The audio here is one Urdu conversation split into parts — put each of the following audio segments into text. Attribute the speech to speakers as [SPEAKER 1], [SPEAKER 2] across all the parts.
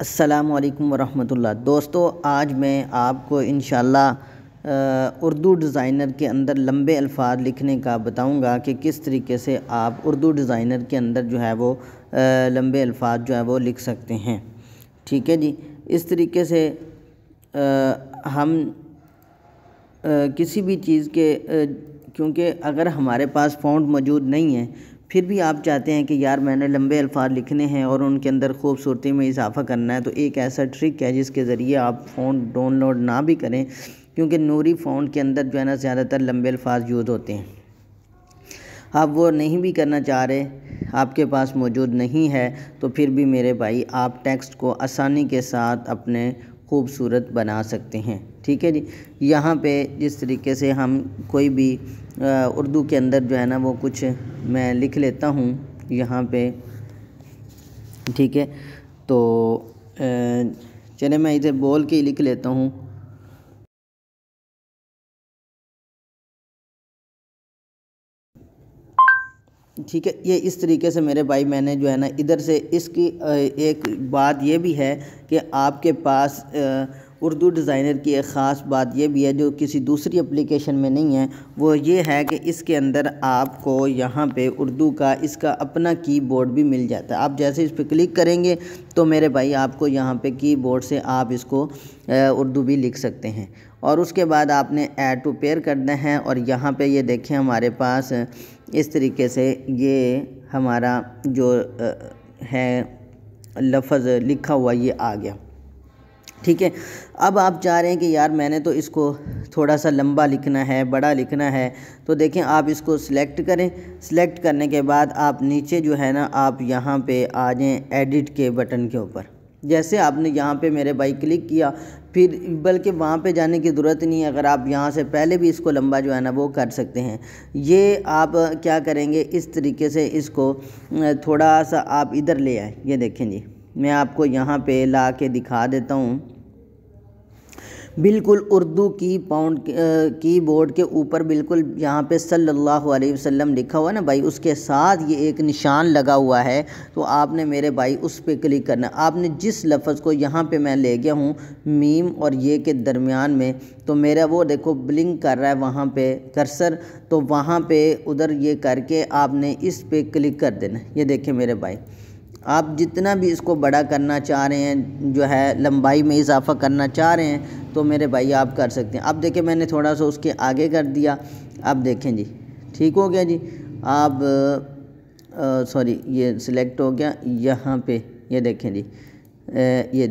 [SPEAKER 1] السلام علیکم ورحمۃ اللہ۔ دوستو، آج میں آپ کو انشاءاللہ اردو ڈیزائنر کے اندر لمبے الفاظ لکھنے کا بتاؤں گا کہ کس طریقے سے آپ اردو ڈیزائنر کے اندر جو ہے وہ لمبے الفاظ جو ہے وہ لکھ سکتے ہیں۔ ٹھیک ہے جی، اس طریقے سے ہم کسی بھی چیز کے کیونکہ اگر ہمارے پاس فونٹ موجود نہیں ہے، پھر بھی آپ چاہتے ہیں کہ یار میں نے لمبے الفاظ لکھنے ہیں اور ان کے اندر خوبصورتی میں اضافہ کرنا ہے، تو ایک ایسا ٹرک ہے جس کے ذریعے آپ فونٹ ڈاؤن لوڈ نہ بھی کریں، کیونکہ نوری فونٹ کے اندر جو ہے نا زیادہ تر لمبے الفاظ یوز ہوتے ہیں۔ آپ وہ نہیں بھی کرنا چاہ رہے، آپ کے پاس موجود نہیں ہے، تو پھر بھی میرے بھائی آپ ٹیکسٹ کو آسانی کے ساتھ اپنے خوبصورت بنا سکتے ہیں۔ ٹھیک ہے جی، یہاں پہ جس طریقے سے ہم کوئی بھی اردو کے اندر جو ہے نا وہ کچھ میں لکھ لیتا ہوں یہاں پہ۔ ٹھیک ہے، تو چلے میں اسے بول کے ہی لکھ لیتا ہوں۔ ٹھیک ہے، یہ اس طریقے سے میرے بھائی میں نے جو ہے نا ادھر سے اس کی ایک بات یہ بھی ہے کہ آپ کے پاس اردو ڈیزائنر کی ایک خاص بات یہ بھی ہے جو کسی دوسری اپلیکیشن میں نہیں ہے، وہ یہ ہے کہ اس کے اندر آپ کو یہاں پہ اردو کا اس کا اپنا کی بورڈ بھی مل جاتا ہے۔ آپ جیسے اس پہ کلک کریں گے تو میرے بھائی آپ کو یہاں پہ کی بورڈ سے آپ اس کو اردو بھی لکھ سکتے ہیں، اور اس کے بعد آپ نے ایڈ ٹو پیئر کرنا ہے، اور یہاں پہ یہ دیکھیں ہمارے پاس اس طریقے سے یہ ہمارا جو ہے لفظ لکھا ہوا یہ آ گیا۔ ٹھیک ہے، اب آپ چاہ رہے ہیں کہ یار میں نے تو اس کو تھوڑا سا لمبا لکھنا ہے، بڑا لکھنا ہے، تو دیکھیں آپ اس کو سلیکٹ کریں۔ سلیکٹ کرنے کے بعد آپ نیچے جو ہے نا آپ یہاں پہ آ جائیں ایڈٹ کے بٹن کے اوپر۔ جیسے آپ نے یہاں پہ میرے بھائی کلک کیا، پھر بلکہ وہاں پہ جانے کی ضرورت نہیں ہے، اگر آپ یہاں سے پہلے بھی اس کو لمبا جو ہے نا وہ کر سکتے ہیں۔ یہ آپ کیا کریں گے، اس طریقے سے اس کو تھوڑا سا آپ ادھر لے آئیں۔ یہ دیکھیں جی، میں آپ کو یہاں پہ لا کے دکھا دیتا ہوں۔ بالکل اردو کی بورڈ کے اوپر بالکل یہاں پہ صلی اللہ علیہ وسلم لکھا ہوا ہے نا بھائی، اس کے ساتھ یہ ایک نشان لگا ہوا ہے، تو آپ نے میرے بھائی اس پہ کلک کرنا ہے۔ آپ نے جس لفظ کو یہاں پہ میں لے گیا ہوں میم اور یہ کے درمیان میں، تو میرا وہ دیکھو بلنک کر رہا ہے وہاں پہ کرسر، تو وہاں پہ ادھر یہ کر کے آپ نے اس پہ کلک کر دینا ہے۔ یہ دیکھیں میرے بھائی، آپ جتنا بھی اس کو بڑا کرنا چاہ رہے ہیں، جو ہے لمبائی میں اضافہ کرنا چاہ رہے ہیں، تو میرے بھائی آپ کر سکتے ہیں۔ اب دیکھیں میں نے تھوڑا سا اس کے آگے کر دیا، اب دیکھیں جی ٹھیک ہو گیا جی۔ آپ سوری یہ سلیکٹ ہو گیا یہاں پہ، یہ دیکھیں جی، یہ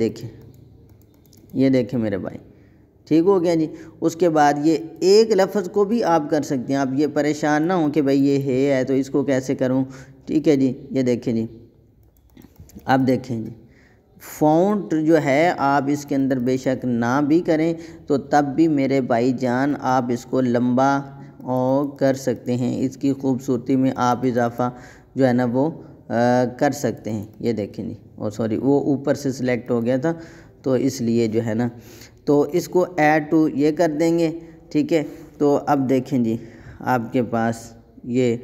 [SPEAKER 1] دیکھیں میرے بھائی ٹھیک ہو گیا جی۔ اس کے بعد یہ ایک لفظ کو بھی آپ کر سکتے ہیں، آپ یہ پریشان نہ ہوں کہ بھئی یہ ہے تو اس کو کیسے کروں۔ ٹھیک ہے جی، یہ دیکھیں جی، اب دیکھیں جی فونٹ جو ہے آپ اس کے اندر بے شک نہ بھی کریں تو تب بھی میرے بھائی جان آپ اس کو لمبا کر سکتے ہیں، اس کی خوبصورتی میں آپ اضافہ جو ہے نا وہ کر سکتے ہیں۔ یہ دیکھیں جی، سوری وہ اوپر سے سلیکٹ ہو گیا تھا تو اس لیے جو ہے نا، تو اس کو ایڈ ٹو یہ کر دیں گے۔ ٹھیک ہے، تو اب دیکھیں جی آپ کے پاس یہ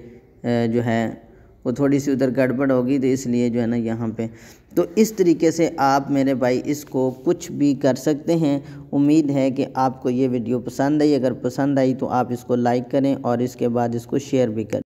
[SPEAKER 1] جو ہے وہ تھوڑی سی ادھر گڑبڑ ہوگی، تو اس لیے جو ہے نا یہاں پہ، تو اس طریقے سے آپ میرے بھائی اس کو کچھ بھی کر سکتے ہیں۔ امید ہے کہ آپ کو یہ ویڈیو پسند آئی، اگر پسند آئی تو آپ اس کو لائک کریں اور اس کے بعد اس کو شیئر بھی کریں۔